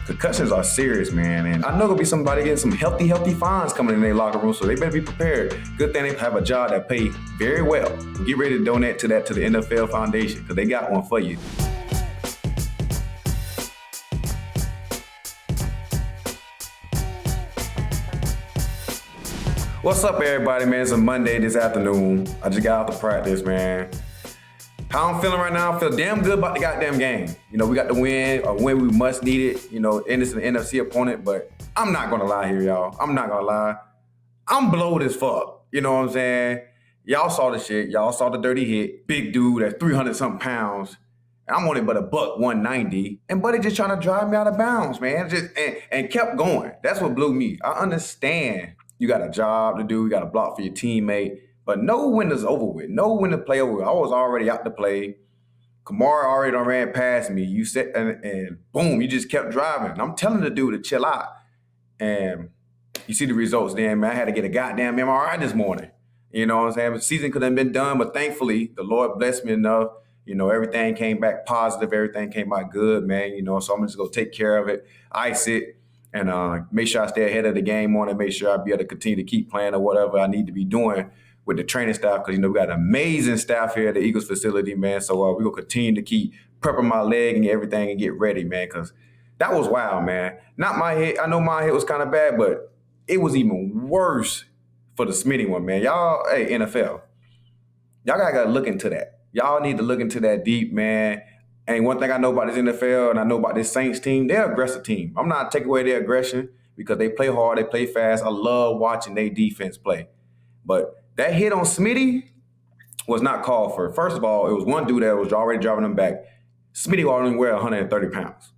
Concussions are serious, man. And I know there'll be somebody getting some healthy fines coming in their locker room, so they better be prepared. Good thing they have a job that pay very well. Get ready to donate to the NFL Foundation, because they got one for you. What's up, everybody, man? It's a Monday this afternoon. I just got out to practice, man. How I'm feeling right now, I feel damn good about the goddamn game. You know, we got the win, a win we must need it, you know, and it's an NFC opponent, but I'm not gonna lie here, y'all. I'm not gonna lie. I'm blowed as fuck. You know what I'm saying? Y'all saw the shit. Y'all saw the dirty hit. Big dude at 300-something pounds. And I'm only but a buck 190. And Buddy just trying to drive me out of bounds, man. And kept going. That's what blew me. I understand you got a job to do. You got to block for your teammate. But know when it's over with. Know when to play over with. I was already out to play. Kamara already done ran past me. You said, and boom, you just kept driving. And I'm telling the dude to chill out. And you see the results then, man. I had to get a goddamn MRI this morning. You know what I'm saying? The season could have been done, but thankfully, the Lord blessed me enough. You know, everything came back positive. Everything came out good, man. You know, so I'm just going to take care of it, ice it, and make sure I stay ahead of the game on it, make sure I'll be able to continue to keep playing or whatever I need to be doing with the training staff, because, you know, we got an amazing staff here at the Eagles facility, man. So we're going to continue to keep prepping my leg and everything and get ready, man, because that was wild, man. Not my hit. I know my hit was kind of bad, but it was even worse for the Smitty one, man. Y'all, hey, NFL, y'all got to look into that. Y'all need to look into that deep, man. And one thing I know about this NFL and I know about this Saints team, they're an aggressive team. I'm not taking away their aggression because they play hard, they play fast. I love watching their defense play. But that hit on Smitty was not called for. First of all, it was one dude that was already driving him back. Smitty only weighed 130 pounds.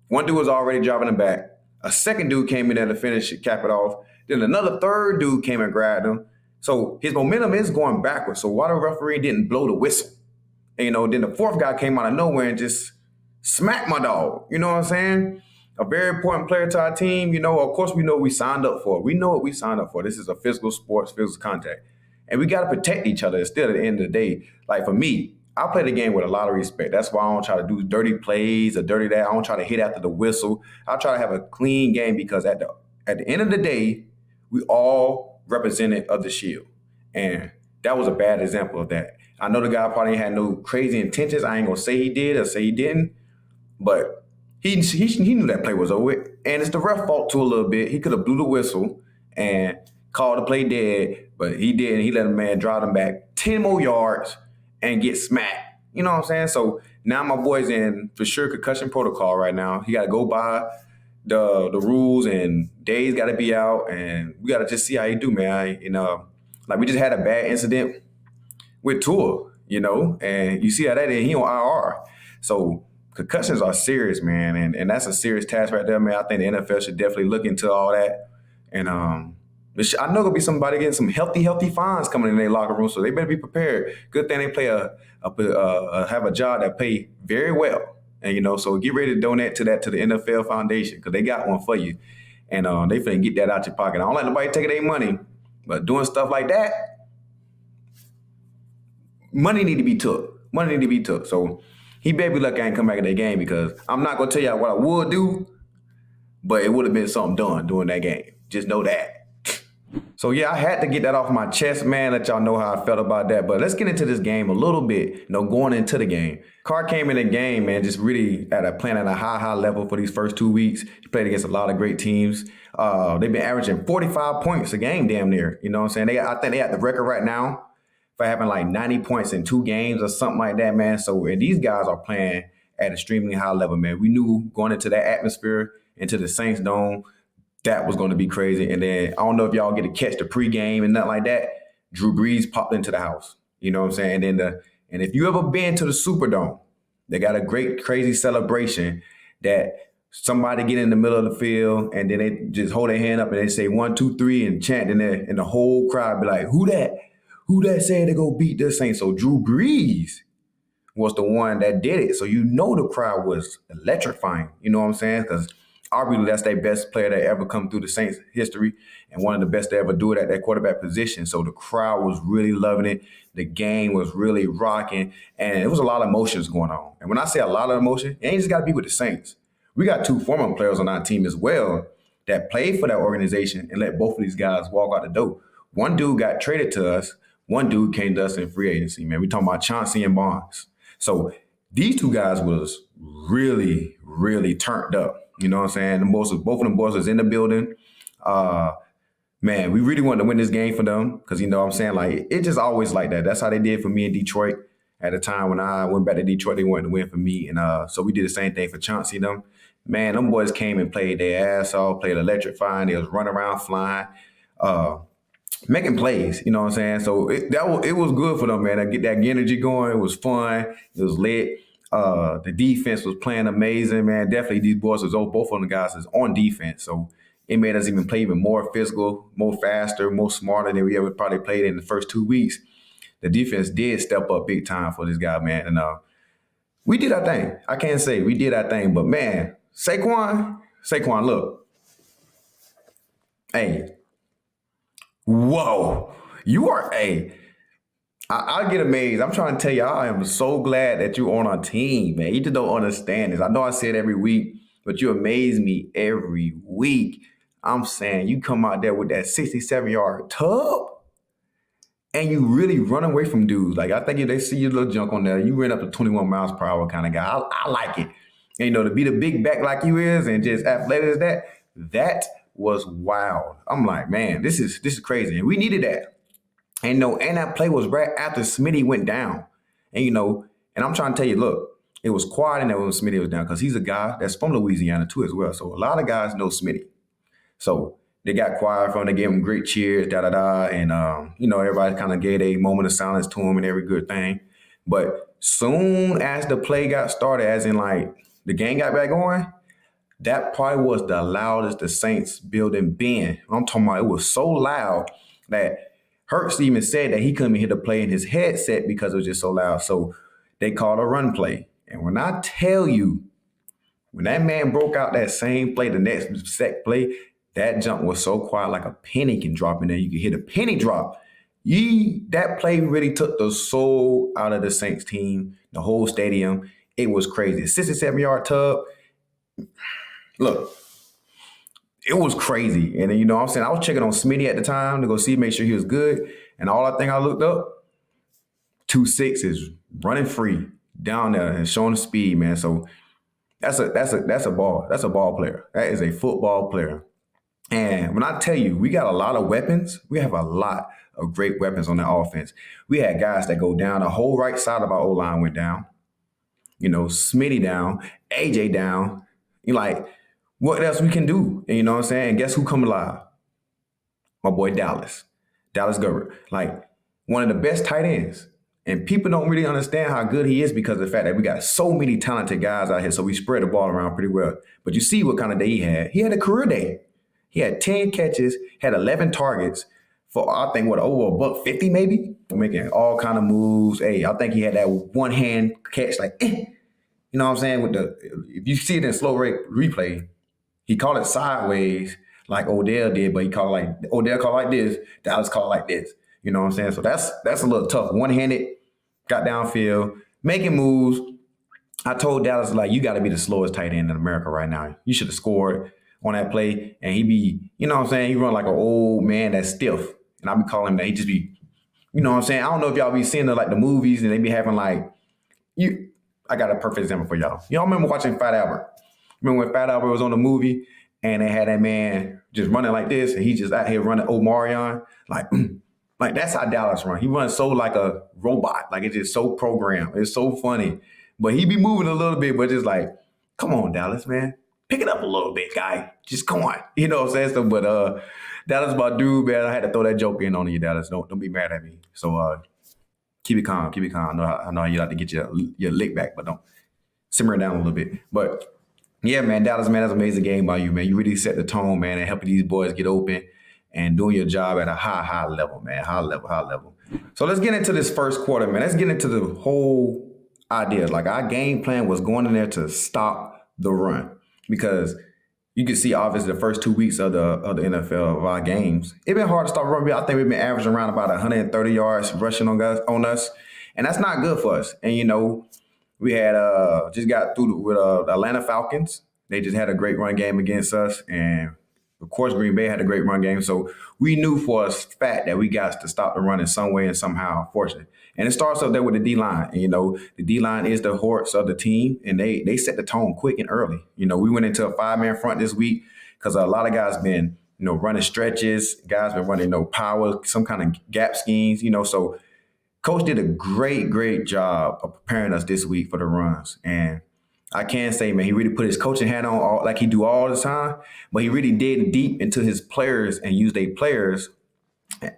One dude was already driving him back. A second dude came in there to finish it, cap it off. Then another third dude came and grabbed him. So his momentum is going backwards. So why the referee didn't blow the whistle? And, you know, then the fourth guy came out of nowhere and just smacked my dog. You know what I'm saying? A very important player to our team. You know, of course, we know what we signed up for. We know what we signed up for. This is a physical sports, physical contact. And we got to protect each other still at the end of the day. Like for me, I play the game with a lot of respect. That's why I don't try to do dirty plays or dirty that. I don't try to hit after the whistle. I try to have a clean game because at the end of the day, we all represented of the shield. And that was a bad example of that. I know the guy probably had no crazy intentions. I ain't going to say he did or say he didn't. But he knew that play was over with. And it's the ref fault too a little bit. He could have blew the whistle and called the play dead. But he didn't. He let a man drive him back 10 more yards and get smacked. You know what I'm saying? So now my boy's in for sure concussion protocol right now. He got to go by the rules, and days got to be out, and we got to just see how he do, man. You know, like we just had a bad incident with Tua, you know, and you see how that is. He on IR. So concussions are serious, man, and that's a serious task right there, man. I think the NFL should definitely look into all that. And I know there'll be somebody getting some healthy fines coming in their locker room, so they better be prepared. Good thing they play have a job that pay very well. And, you know, so get ready to donate to the NFL Foundation, because they got one for you. And they finna get that out your pocket. I don't like nobody taking their money, but doing stuff like that, money need to be took. Money need to be took. So he better be lucky I ain't come back in that game, because I'm not going to tell y'all what I would do, but it would have been something done during that game. Just know that. So, yeah, I had to get that off my chest, man, let y'all know how I felt about that. But let's get into this game a little bit, you know, going into the game. Carr came in the game, man, just really playing at a high level for these first 2 weeks. He played against a lot of great teams. They've been averaging 45 points a game damn near. You know what I'm saying? I think they have the record right now for having like 90 points in 2 games or something like that, man. So and these guys are playing at extremely high level, man. We knew going into that atmosphere, into the Saints Dome, that was going to be crazy. And then I don't know if y'all get to catch the pregame and nothing like that. Drew Brees popped into the house. You know what I'm saying? And if you ever been to the Superdome, they got a great, crazy celebration that somebody get in the middle of the field and then they just hold their hand up and they say 1, 2, 3 and chant, and the whole crowd be like, who that? Who that said they go beat the Saints? So Drew Brees was the one that did it. So you know the crowd was electrifying. You know what I'm saying? Because arguably that's their best player that ever come through the Saints history and one of the best to ever do it at that quarterback position. So the crowd was really loving it. The game was really rocking, and it was a lot of emotions going on. And when I say a lot of emotion, it ain't just got to be with the Saints. we got 2 former players on our team as well that played for that organization and let both of these guys walk out the door. One dude got traded to us. One dude came to us in free agency, man. We talking about Chauncey and Barnes. So these 2 guys was really, really turned up. You know what I'm saying? Both of them boys was in the building. Man, we really wanted to win this game for them because, you know what I'm saying? Like, it just always like that. That's how they did for me in Detroit. At the time when I went back to Detroit, they wanted to win for me. And so we did the same thing for Chauncey and them. Man, them boys came and played their ass off, played electrifying. They was running around flying, making plays, you know what I'm saying? So it was good for them, man. To get that energy going. It was fun. It was lit. The defense was playing amazing, man. Definitely these boys both of the guys is on defense. So it made us even play even more physical, more faster, more smarter than we ever probably played in the first 2 weeks. The defense did step up big time for this guy, man. And we did our thing. I can't say we did our thing, but man, Saquon, look. Hey. Whoa. I get amazed. I'm trying to tell you, I am so glad that you're on our team, man. You just don't understand this. I know I say it every week, but you amaze me every week. I'm saying you come out there with that 67-yard tub and you really run away from dudes. Like, I think if they see your little junk on there, you ran up to 21 miles per hour kind of guy. I like it. And, you know, to be the big back like you is and just athletic as that was wild. I'm like, man, this is crazy. And we needed that. And, you know, and that play was right after Smitty went down. And, you know, and I'm trying to tell you, look, it was quiet in there when Smitty was down because he's a guy that's from Louisiana too as well. So a lot of guys know Smitty. So they got quiet from him. They gave him great cheers, da-da-da. And, you know, everybody kind of gave a moment of silence to him and every good thing. But soon as the play got started, as in like the game got back going, that probably was the loudest the Saints building been. I'm talking about it was so loud that Hurts even said that he couldn't hear the play in his headset because it was just so loud. So they called a run play. And when I tell you, when that man broke out that same play, the next set play, that jump was so quiet like a penny can drop in there. You could hear the penny drop. That play really took the soul out of the Saints team, the whole stadium. It was crazy. 67-yard tub. Look, it was crazy. And, you know what I'm saying? I was checking on Smitty at the time to go see, make sure he was good. And all I think I looked up, 2.6 is running free down there and showing the speed, man. So that's a ball. That's a ball player. That is a football player. And when I tell you, we got a lot of weapons. We have a lot of great weapons on the offense. We had guys that go down. The whole right side of our O-line went down. You know, Smitty down, AJ down. You're like, what else we can do? And you know what I'm saying? And guess who come alive? My boy Dallas Goedert. Like, one of the best tight ends. And people don't really understand how good he is because of the fact that we got so many talented guys out here. So we spread the ball around pretty well. But you see what kind of day he had. He had a career day. He had 10 catches, had 11 targets for, I think, over $150 maybe? Making all kind of moves. Hey, I think he had that one-hand catch like, you know what I'm saying? If you see it in slow rate replay, he called it sideways like Odell did, but Odell called like this, Dallas called like this. You know what I'm saying? So that's a little tough. One-handed, got downfield, making moves. I told Dallas, like, you got to be the slowest tight end in America right now. You should have scored on that play, and he be, you know what I'm saying? He run like an old man that's stiff. And I be calling him that. He just be, you know what I'm saying? I don't know if y'all be seeing the movies and they be having I got a perfect example for y'all. Y'all remember watching Fat Albert? Remember when Fat Albert was on the movie and they had that man just running like this and he just out here running Omarion? Like that's how Dallas run. He runs so like a robot. Like it's just so programmed. It's so funny. But he be moving a little bit, but just like, come on, Dallas, man. Pick it up a little bit, guy. Just come on. You know what I'm saying? So, but Dallas my dude, man. I had to throw that joke in on you, Dallas. Don't be mad at me. So keep it calm. Keep it calm. I know you like to get your lick back, but don't simmer it down a little bit. But yeah, man, Dallas, man, that's an amazing game by you, man. You really set the tone, man, and helping these boys get open and doing your job at a high level, man. High level. So let's get into this first quarter, man. Let's get into the whole idea. Like our game plan was going in there to stop the run. Because you can see, obviously, the first 2 weeks of the NFL of our games, it's been hard to stop running. I think we've been averaging around about 130 yards rushing on us, and that's not good for us. And you know, we had just got through with the Atlanta Falcons. They just had a great run game against us, and of course, Green Bay had a great run game. So we knew for a fact that we got to stop the run in some way and somehow, unfortunately. And it starts up there with the D-line. And, the D-line is the horse of the team, and they set the tone quick and early. We went into a 5-man front this week because a lot of guys been, running stretches. Guys been running, power, some kind of gap schemes, So Coach did a great, great job of preparing us this week for the runs. And I can say, man, he really put his coaching hat on like he do all the time, but he really dig deep into his players and use their players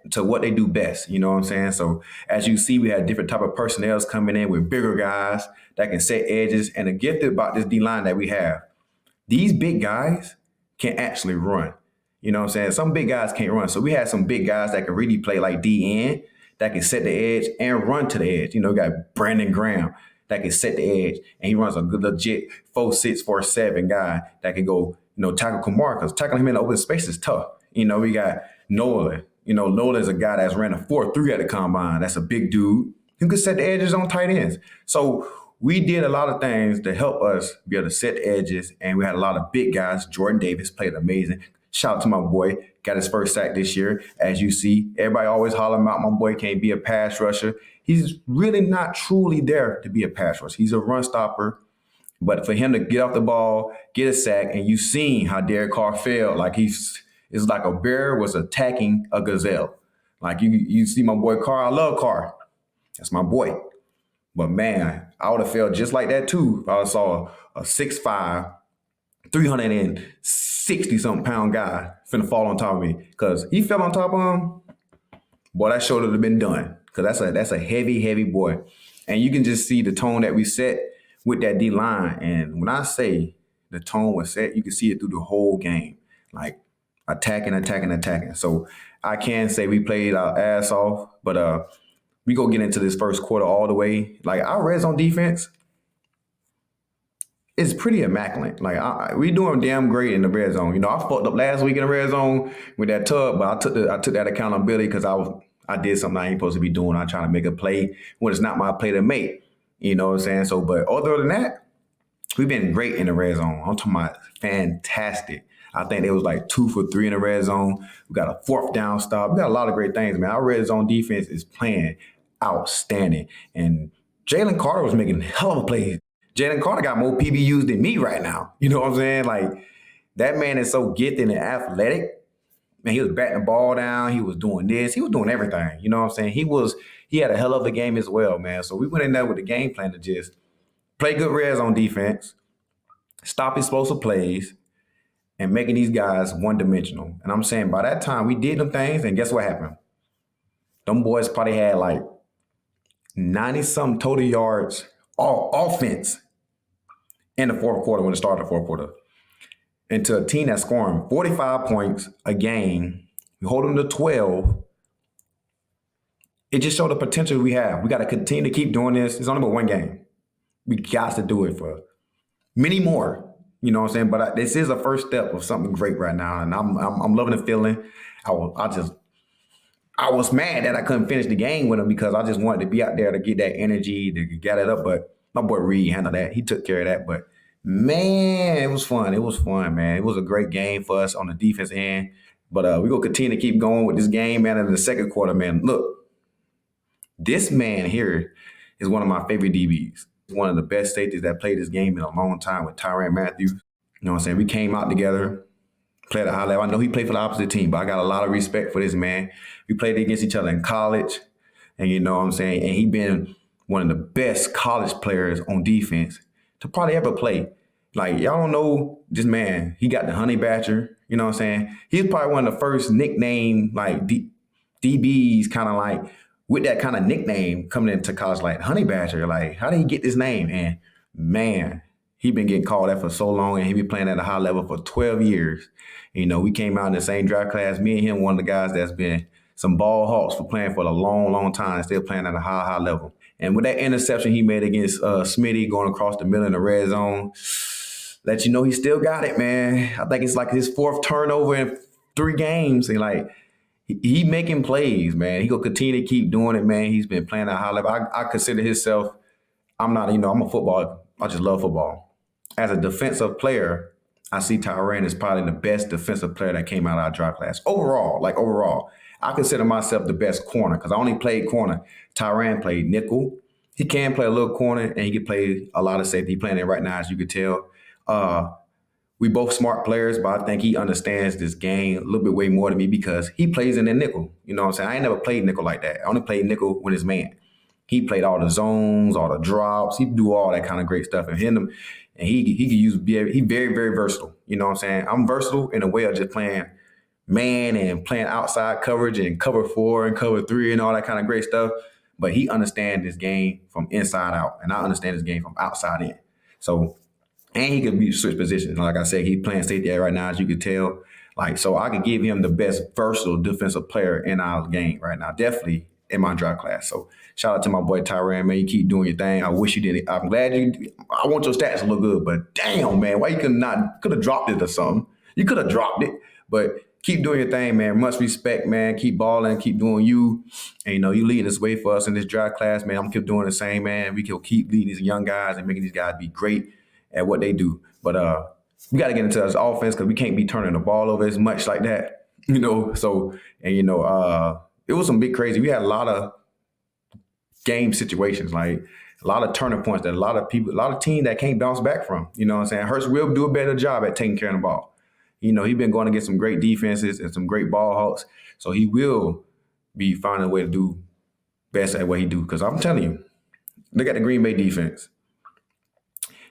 to what they do best. You know what I'm saying? So as you see, we had different type of personnels coming in with bigger guys that can set edges. And the gift about this D-line that we have, these big guys can actually run. You know what I'm saying? Some big guys can't run. So we had some big guys that can really play like D-end, that can set the edge and run to the edge. We got Brandon Graham that can set the edge, and he runs a good legit 4'6", 4'7" guy that can go, tackle Kamara, because tackling him in the open space is tough. We got Nola. Nola is a guy that's ran a 4.3 at the combine. That's a big dude who can set the edges on tight ends. So we did a lot of things to help us be able to set the edges, and we had a lot of big guys. Jordan Davis played amazing. Shout out to my boy, got his first sack this year. As you see, everybody always hollering about my boy can't be a pass rusher. He's really not truly there to be a pass rusher. He's a run stopper. But for him to get off the ball, get a sack, and you've seen how Derek Carr failed. Like it's like a bear was attacking a gazelle. Like you see my boy Carr. I love Carr. That's my boy. But man, I would have felt just like that too if I saw a 6'5", 360-something pound guy finna fall on top of me. Because he fell on top of him, boy, that shoulder would have been done. Because that's a heavy, heavy boy. And you can just see the tone that we set with that D-line. And when I say the tone was set, you can see it through the whole game. Like attacking. So I can say we played our ass off. But we go get into this first quarter all the way. Like our red zone defense is pretty immaculate. Like we doing damn great in the red zone. I fucked up last week in the red zone with that tub, but I took that accountability because I did something I ain't supposed to be doing. I'm trying to make a play when it's not my play to make. You know what I'm saying? So, but other than that, we've been great in the red zone. I'm talking about fantastic. I think there was like 2 for 3 in the red zone. We got a 4th down stop. We got a lot of great things, man. Our red zone defense is playing outstanding. And Jalen Carter was making hell of a plays. Jalen Carter got more PBUs than me right now. You know what I'm saying? Like, that man is so gifted and athletic. Man, he was batting the ball down. He was doing this. He was doing everything. You know what I'm saying? He had a hell of a game as well, man. So we went in there with the game plan to just play good red zone defense, stop explosive plays, and making these guys one-dimensional. And I'm saying by that time, we did them things, and guess what happened? Them boys probably had like 90-something total yards, all offense, in the fourth quarter when it started the fourth quarter. And to a team that's scoring 45 points a game, we hold them to 12. It just showed the potential we have. We got to continue to keep doing this. It's only but one game. We got to do it for many more. You know what I'm saying? But this is a first step of something great right now, and I'm loving the feeling. I was mad that I couldn't finish the game with him because I just wanted to be out there to get that energy, to get it up. But my boy Reed handled that. He took care of that. But man, it was fun. It was fun, man. It was a great game for us on the defense end. But we're going to continue to keep going with this game, man. In the second quarter, man, look, this man here is one of my favorite DBs. One of the best safeties that played this game in a long time with Tyrann Mathieu. You know what I'm saying? We came out together, played at a high level. I know he played for the opposite team, but I got a lot of respect for this man. We played against each other in college, and you know what I'm saying? And he been one of the best college players on defense to probably ever play. Like, y'all don't know this man. He got the honey badger, you know what I'm saying? He's probably one of the first nickname, like, DBs kind of like, with that kind of nickname coming into college, like honey badger. Like, how did he get this name? And man, he been getting called that for so long, and he been playing at a high level for 12 years. You know, we came out in the same draft class. Me and him, one of the guys that's been some ball hawks for playing for a long, long time, still playing at a high, high level. And with that interception he made against Smitty going across the middle in the red zone, let you know he still got it, man. I think it's like his 4th turnover in 3 games. And like, he making plays, man. He gonna continue to keep doing it, man. He's been playing at a high level. I consider himself, I'm a football. I just love football. As a defensive player, I see Tyrann as probably the best defensive player that came out of our draft class. Overall, I consider myself the best corner because I only played corner. Tyrann played nickel. He can play a little corner and he can play a lot of safety. He's playing it right now, as you could tell. We both smart players, but I think he understands this game a little bit way more than me because he plays in the nickel. You know what I'm saying? I ain't never played nickel like that. I only played nickel when it's man. He played all the zones, all the drops. He do all that kind of great stuff and hit him. And he could use, he very, very versatile. You know what I'm saying? I'm versatile in a way of just playing man and playing outside coverage and cover 4 and cover 3 and all that kind of great stuff. But he understands this game from inside out. And I understand this game from outside in. So, and he could be switch positions. Like I said, he's playing safety right now, as you could tell. Like, so I could give him the best versatile defensive player in our game right now. Definitely in my draft class. So shout out to my boy Tyrann, man. You keep doing your thing. I wish you did it. I'm glad I want your stats to look good, but damn, man, why you could have dropped it or something? You could have dropped it, but keep doing your thing, man. Much respect, man. Keep balling, keep doing you. And, you leading this way for us in this draft class, man. I'm keep doing the same, man. We can keep leading these young guys and making these guys be great at what they do. But we got to get into this offense because we can't be turning the ball over as much like that, So, and, it was some big crazy. We had a lot of game situations, like a lot of turning points that a lot of teams that can't bounce back from. You know what I'm saying? Hurts will do a better job at taking care of the ball. He's been going to get some great defenses and some great ball hawks. So he will be finding a way to do best at what he do. Because I'm telling you, look at the Green Bay defense.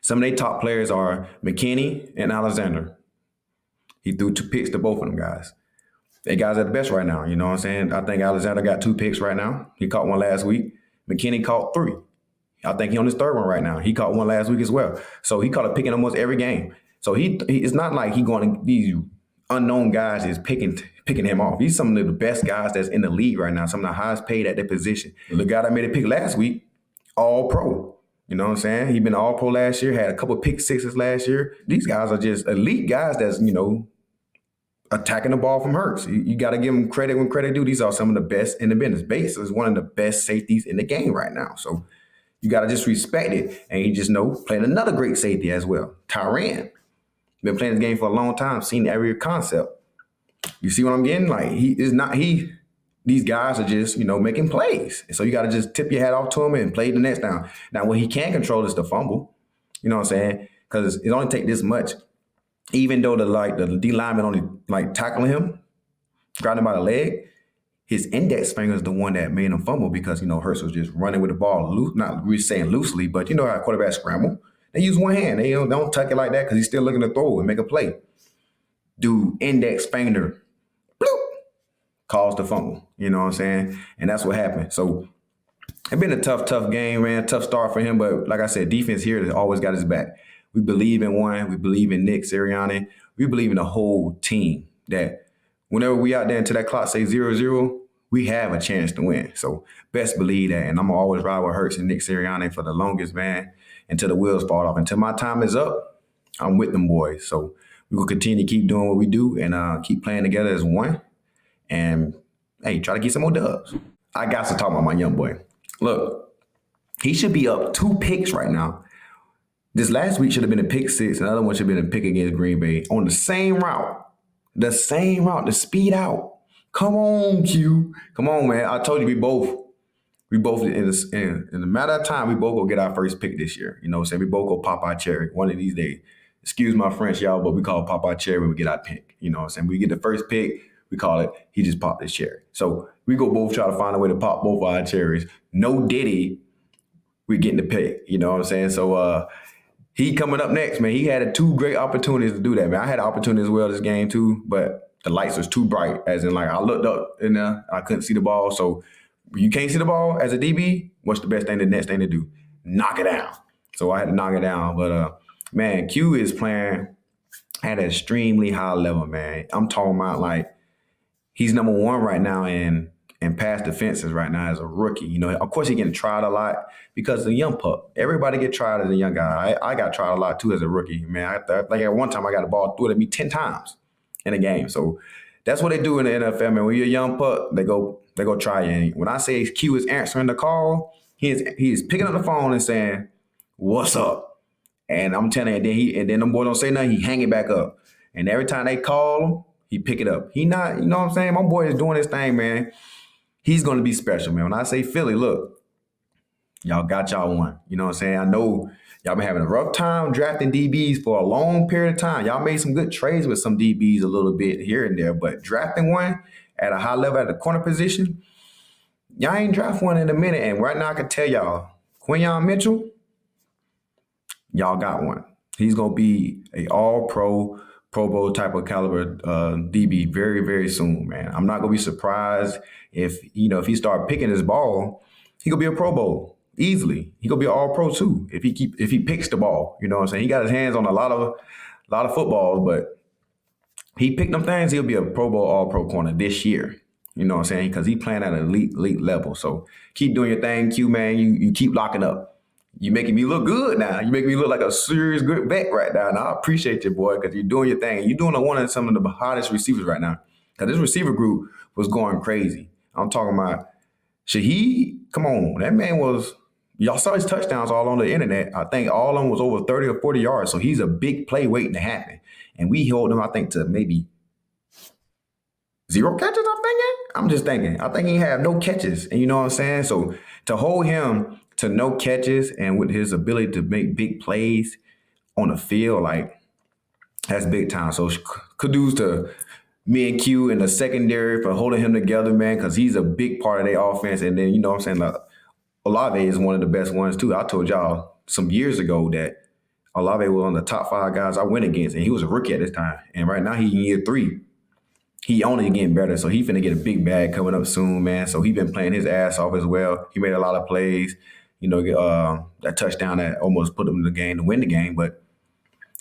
Some of their top players are McKinney and Alexander. He threw 2 picks to both of them guys. They guys are the best right now. You know what I'm saying? I think Alexander got 2 picks right now. He caught one last week. McKinney caught 3. I think he on his 3rd one right now. He caught one last week as well. So he caught a pick in almost every game. So he it's not like he going to these unknown guys is picking him off. He's some of the best guys that's in the league right now. Some of the highest paid at their position. The guy that made a pick last week, all pro. You know what I'm saying? He been all pro last year, had a couple pick sixes last year. These guys are just elite guys that's, attacking the ball from Hurts. You got to give them credit when credit due. These are some of the best in the business. Bates is one of the best safeties in the game right now. So you got to just respect it. And you just playing another great safety as well. Tyrann. Been playing this game for a long time, seen every concept. You see what I'm getting? Like, these guys are just, making plays. And so you got to just tip your hat off to him and play the next down. Now, what he can control is the fumble. You know what I'm saying? Because it only take this much. Even though the D lineman only tackling him, grabbing him by the leg, his index finger is the one that made him fumble because, Hurts was just running with the ball, not really saying loosely, but you know how quarterbacks scramble. They use one hand. They don't tuck it like that because he's still looking to throw and make a play. Dude, index finger, bloop, caused the fumble. You know what I'm saying? And that's what happened. So it's been a tough game, man. Tough start for him. But like I said, defense here has always got his back. We believe in one. We believe in Nick Sirianni. We believe in the whole team that whenever we out there until that clock say 0-0, we have a chance to win. So best believe that. And I'm going to always ride with Hurts and Nick Sirianni for the longest, man, until the wheels fall off. Until my time is up, I'm with them boys. So we will continue to keep doing what we do and keep playing together as one. And, hey, try to get some more dubs. I got to talk about my young boy. Look, he should be up 2 picks right now. This last week should have been a pick 6. Another one should have been a pick against Green Bay on the same route. The speed out. Come on, Q. Come on, man. I told you we both in a matter of time, we both go get our first pick this year. You know what I'm saying? We both go pop our cherry one of these days. Excuse my French, y'all, but we call it pop our cherry when we get our pick. You know what I'm saying? We get the first pick, we call it, he just popped his cherry. So we go both try to find a way to pop both our cherries. No Diddy, we getting the pick. You know what I'm saying? So he coming up next, man. He had 2 great opportunities to do that, man. I had an opportunity as well this game too, but the lights was too bright. As in, I looked up in there, I couldn't see the ball. So you can't see the ball as a DB. What's the next thing to do? Knock it down. So I had to knock it down. But man, Q is playing at an extremely high level, man. I'm talking about he's number 1 right now in pass defenses right now as a rookie. Of course, he's getting tried a lot because he's a young pup. Everybody get tried as a young guy. I got tried a lot too as a rookie, man. At one time, I got a ball threw at me 10 times in a game. So that's what they do in the NFL, man. When you're a young pup, they go try you. And when I say Q is answering the call, he is picking up the phone and saying, "What's up?" And I'm telling you, and then them boys don't say nothing. He hang it back up. And every time they call him, he pick it up. He not, you know what I'm saying? My boy is doing his thing, man. He's going to be special, man. When I say Philly, look, y'all got y'all one. You know what I'm saying? I know y'all been having a rough time drafting DBs for a long period of time. Y'all made some good trades with some DBs a little bit here and there, but drafting one at a high level at the corner position, y'all ain't draft one in a minute. And right now I can tell y'all, Quinyon Mitchell, y'all got one. He's going to be a all-pro, Pro Bowl type of caliber DB very, very soon, man. I'm not going to be surprised if he start picking his ball, he going to be a Pro Bowl easily. He going to be an all-pro too if he picks the ball. You know what I'm saying? He got his hands on a lot of footballs, but he picked them things, he'll be a Pro Bowl all-pro corner this year. You know what I'm saying? Because he playing at an elite level. So keep doing your thing, Q, man. You keep locking up. You making me look good now. You making me look like a serious good vet right now. And I appreciate you, boy, because you're doing your thing. You're doing one of some of the hottest receivers right now. Because this receiver group was going crazy. I'm talking about Shaheed. Come on. That man was, y'all saw his touchdowns all on the internet. I think all of them was over 30 or 40 yards. So he's a big play waiting to happen. And we hold him, I think, to maybe 0 catches, I'm thinking. I'm just thinking. I think he have no catches. And you know what I'm saying? So to hold him to no catches and with his ability to make big plays on the field, like, that's big time. So kudos to me and Q in the secondary for holding him together, man, because he's a big part of their offense. And then, you know what I'm saying, like, Olave is one of the best ones, too. I told y'all some years ago that Olave was one of the top 5 guys I went against, and he was a rookie at this time. And right now, he's in year 3. He only getting better, so he finna get a big bag coming up soon, man. So he been playing his ass off as well. He made a lot of plays. You know, that touchdown that almost put him in the game to win the game, but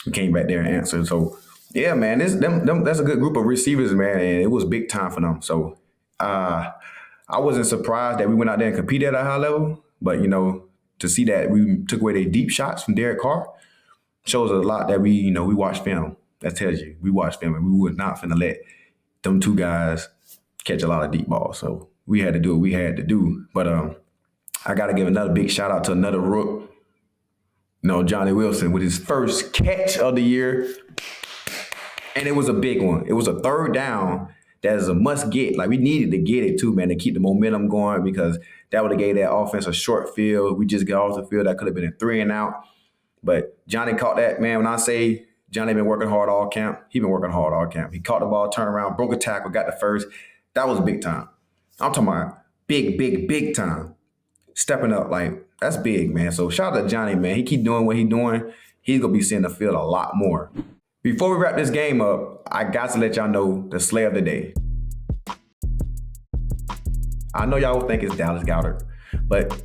he came back there and answered. So, yeah, man, that's a good group of receivers, man, and it was big time for them. So I wasn't surprised that we went out there and competed at a high level, but, you know, to see that we took away their deep shots from Derek Carr shows a lot that we watched film. That tells you we watched film, and we was not finna let them 2 guys catch a lot of deep balls. So we had to do what we had to do. But I got to give another big shout out to another rook, Johnny Wilson, with his first catch of the year. And it was a big one. It was a 3rd down that is a must get. Like, we needed to get it too, man, to keep the momentum going, because that would have gave that offense a short field. We just got off the field. That could have been a 3 and out. But Johnny caught that, man. When I say Johnny been working hard all camp, he been working hard all camp. He caught the ball, turned around, broke a tackle, got the first. That was big time. I'm talking about big time. Stepping up, like, that's big, man. So shout out to Johnny, man. He keep doing what he's doing. He's going to be seeing the field a lot more. Before we wrap this game up, I got to let y'all know the Slay of the Day. I know y'all will think it's Dallas Goedert, but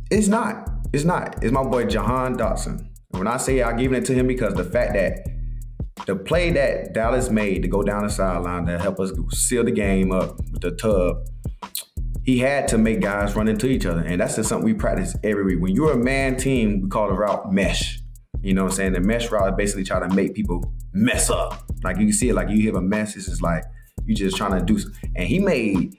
it's not. It's not. It's my boy Jahan Dotson. And when I say I'm giving it to him, because the fact that the play that Dallas made to go down the sideline to help us seal the game up with the tub, he had to make guys run into each other. And that's just something we practice every week. When you're a man team, we call the route mesh. You know what I'm saying? The mesh route is basically trying to make people mess up. Like, you can see it, like, you have a mess. It's just like you just trying to do something. And he made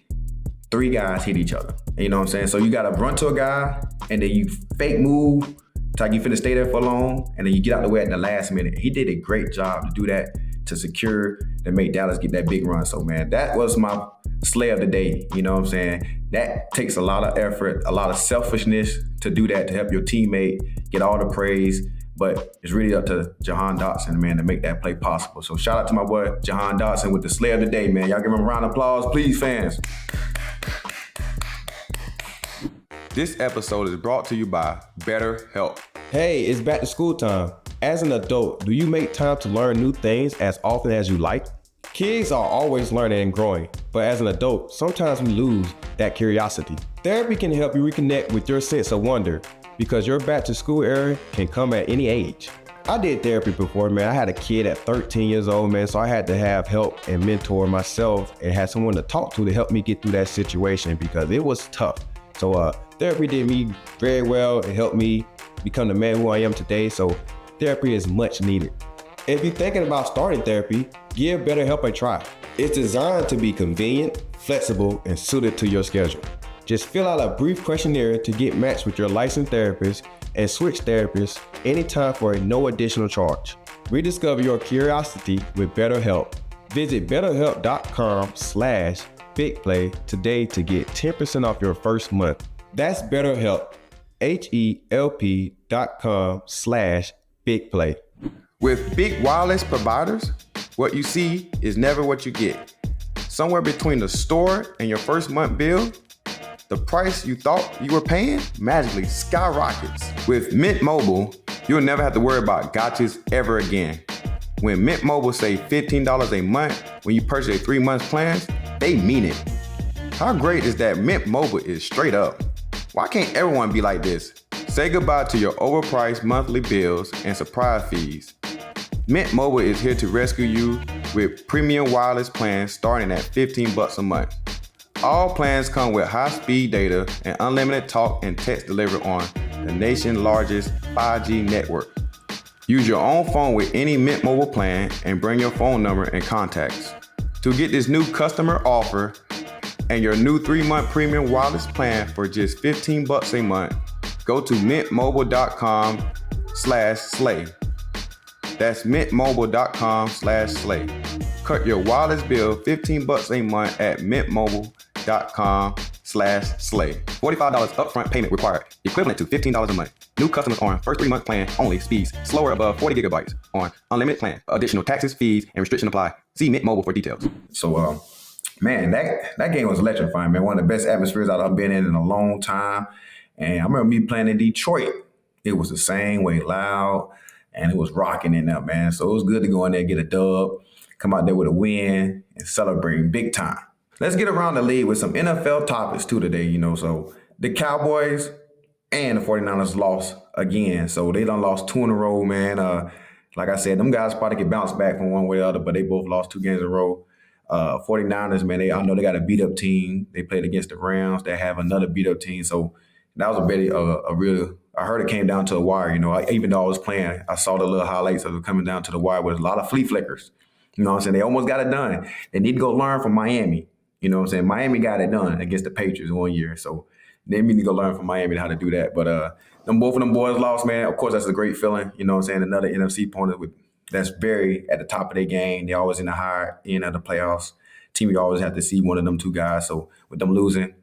3 guys hit each other. You know what I'm saying? So you got to run to a guy, and then you fake move, like you finna stay there for long, and then you get out the way at the last minute. He did a great job to do that, to secure, to make Dallas get that big run. So, man, that was my Slay of the Day. You know what I'm saying? That takes a lot of effort, a lot of selfishness to do that, to help your teammate get all the praise. But it's really up to Jahan Dotson, man, to make that play possible. So shout out to my boy Jahan Dotson with the Slay of the Day, man. Y'all give him a round of applause, please, fans. This episode is brought to you by BetterHelp. Hey, it's back to school time. As an adult, do you make time to learn new things as often as you like? Kids are always learning and growing, but as an adult, sometimes we lose that curiosity. Therapy can help you reconnect with your sense of wonder, because your back to school era can come at any age. I did therapy before, man. I had a kid at 13 years old, man, so I had to have help and mentor myself and have someone to talk to help me get through that situation, because it was tough. So therapy did me very well. It helped me become the man who I am today. So therapy is much needed. If you're thinking about starting therapy, give BetterHelp a try. It's designed to be convenient, flexible, and suited to your schedule. Just fill out a brief questionnaire to get matched with your licensed therapist and switch therapists anytime for no additional charge. Rediscover your curiosity with BetterHelp. Visit betterhelp.com/bigplay today to get 10% off your first month. That's BetterHelp, HELP.com/bigplay. With big wireless providers, what you see is never what you get. Somewhere between the store and your first month bill, the price you thought you were paying magically skyrockets. With Mint Mobile, you'll never have to worry about gotchas ever again. When Mint Mobile say $15 a month when you purchase a 3-month plan, they mean it. How great is that Mint Mobile is straight up? Why can't everyone be like this? Say goodbye to your overpriced monthly bills and surprise fees. Mint Mobile is here to rescue you with premium wireless plans starting at $15 a month. All plans come with high-speed data and unlimited talk and text delivered on the nation's largest 5G network. Use your own phone with any Mint Mobile plan and bring your phone number and contacts. To get this new customer offer and your new 3-month premium wireless plan for just $15 a month, go to mintmobile.com/slay. That's mintmobile.com/slay. Cut your wireless bill $15 a month at mintmobile.com/slay. $45 upfront payment required, equivalent to $15 a month. New customers on first 3-month plan only. Speeds slower above 40 gigabytes on unlimited plan. Additional taxes, fees, and restriction apply. See Mint Mobile for details. So, man, that game was electrifying, man. One of the best atmospheres I've been in a long time. And I remember me playing in Detroit. It was the same way, loud, and it was rocking in there, man. So it was good to go in there and get a dub, come out there with a win, and celebrate big time. Let's get around the league with some NFL topics too today, So the Cowboys and the 49ers lost again. So they done lost 2 in a row, man. Like I said, them guys probably get bounced back from one way or the other, but they both lost 2 games in a row. 49ers, man, I know they got a beat-up team. They played against the Rams. They have another beat-up team. So that was I heard it came down to a wire, even though I was playing, I saw the little highlights of it coming down to the wire with a lot of flea flickers. You know what I'm saying? They almost got it done. They need to go learn from Miami. You know what I'm saying? Miami got it done against the Patriots one year. So they need to go learn from Miami how to do that. But both of them boys lost, man. Of course, that's a great feeling. You know what I'm saying? Another NFC opponent that's very at the top of their game. They're always in the higher end of the playoffs. Team, you always have to see one of them 2 guys. So with them losing,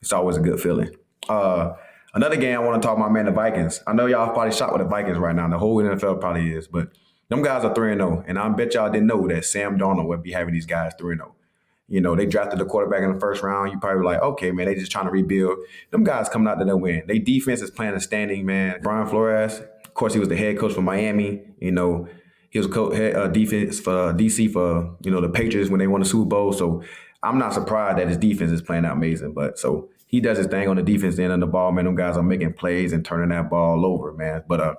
it's always a good feeling. Another game I want to talk about, man, the Vikings. I know y'all probably shocked with the Vikings right now. The whole NFL probably is. But them guys are 3-0. And I bet y'all didn't know that Sam Darnold would be having these guys 3-0. They drafted the quarterback in the first round. You probably like, okay, man, they just trying to rebuild. Them guys coming out to their win. They defense is playing a standing, man. Brian Flores, of course, he was the head coach for Miami. He was head defense for DC for, the Patriots when they won the Super Bowl. So I'm not surprised that his defense is playing out amazing. But so he does his thing on the defense end of the ball, man. Them guys are making plays and turning that ball over, man. But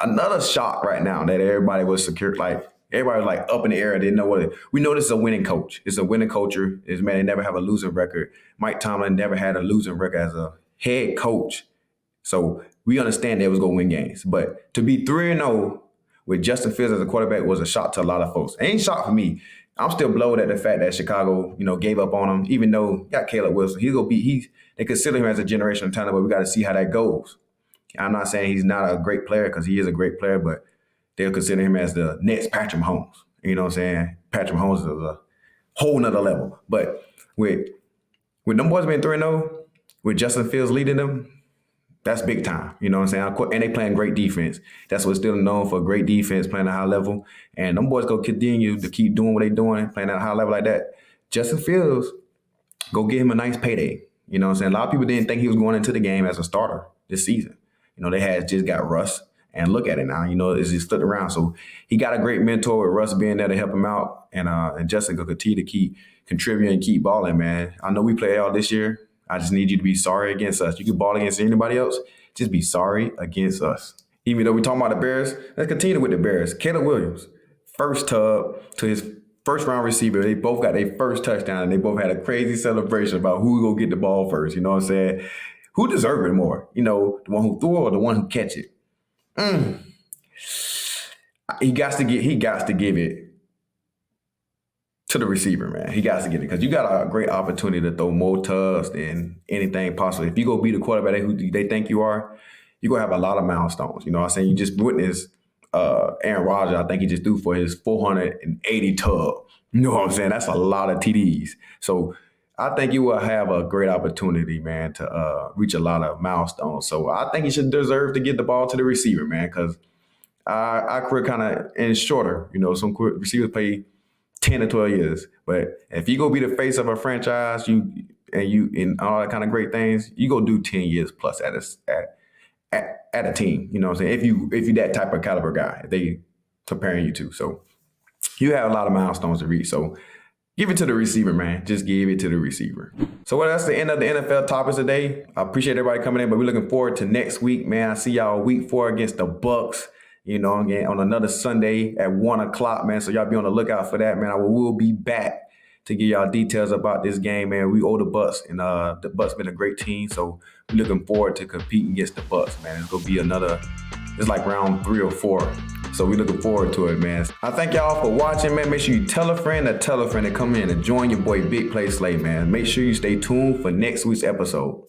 another shock right now that everybody was secure, everybody was up in the air. They didn't know we know this is a winning coach. It's a winning culture. They never have a losing record. Mike Tomlin never had a losing record as a head coach. So we understand they was going to win games. But to be 3-0 with Justin Fields as a quarterback was a shock to a lot of folks. It ain't shock for me. I'm still blowed at the fact that Chicago, gave up on him, even though he got Caleb Wilson. They consider him as a generational talent, but we got to see how that goes. I'm not saying he's not a great player because he is a great player, but they'll consider him as the next Patrick Mahomes. You know what I'm saying? Patrick Mahomes is a whole nother level. But with them boys being 3-0, with Justin Fields leading them, that's big time. You know what I'm saying? And they playing great defense. That's what's still known for, great defense, playing at a high level. And them boys go continue to keep doing what they doing, playing at a high level like that. Justin Fields, go get him a nice payday. You know what I'm saying? A lot of people didn't think he was going into the game as a starter this season. They had just got Russ. And look at it now, it's just flipped around. So he got a great mentor with Russ being there to help him out. And Justin will continue to keep contributing and keep balling, man. I know we play all this year. I just need you to be sorry against us. You can ball against anybody else. Just be sorry against us. Even though we're talking about the Bears, let's continue with the Bears. Caleb Williams, first tub to his first round receiver. They both got their first touchdown, and they both had a crazy celebration about who will get the ball first. You know what I'm saying? Who deserved it more? The one who threw or the one who catch it? He got to give it to the receiver, man. He got to get it because you got a great opportunity to throw more tubs than anything possible. If you go be the quarterback who they think you are, you're going to have a lot of milestones. You know what I'm saying? You just witnessed Aaron Rodgers, I think he just threw for his 480 tub. You know what I'm saying? That's a lot of TDs. So I think you will have a great opportunity, man, to reach a lot of milestones. So I think he should deserve to get the ball to the receiver, man, because our career kind of ends shorter. You know, some receivers play 10 to 12 years. But if you go be the face of a franchise, and all that kind of great things, you go do 10 years plus at a team. You know what I'm saying? If you that type of caliber guy, they comparing you to. So you have a lot of milestones to reach. So give it to the receiver, man. Just give it to the receiver. So well, that's the end of the NFL topics today. I appreciate everybody coming in, but we're looking forward to next week, man. I see y'all week 4 against the Bucks. You know, again, on another Sunday at 1 o'clock, man. So y'all be on the lookout for that, man. I will be back to give y'all details about this game, man. We owe the Bucks, and the Bucks been a great team. So we're looking forward to competing against the Bucks, man. It's gonna be it's like round 3 or 4. So we're looking forward to it, man. I thank y'all for watching, man. Make sure you tell a friend to come in and join your boy Big Play Slay, man. Make sure you stay tuned for next week's episode.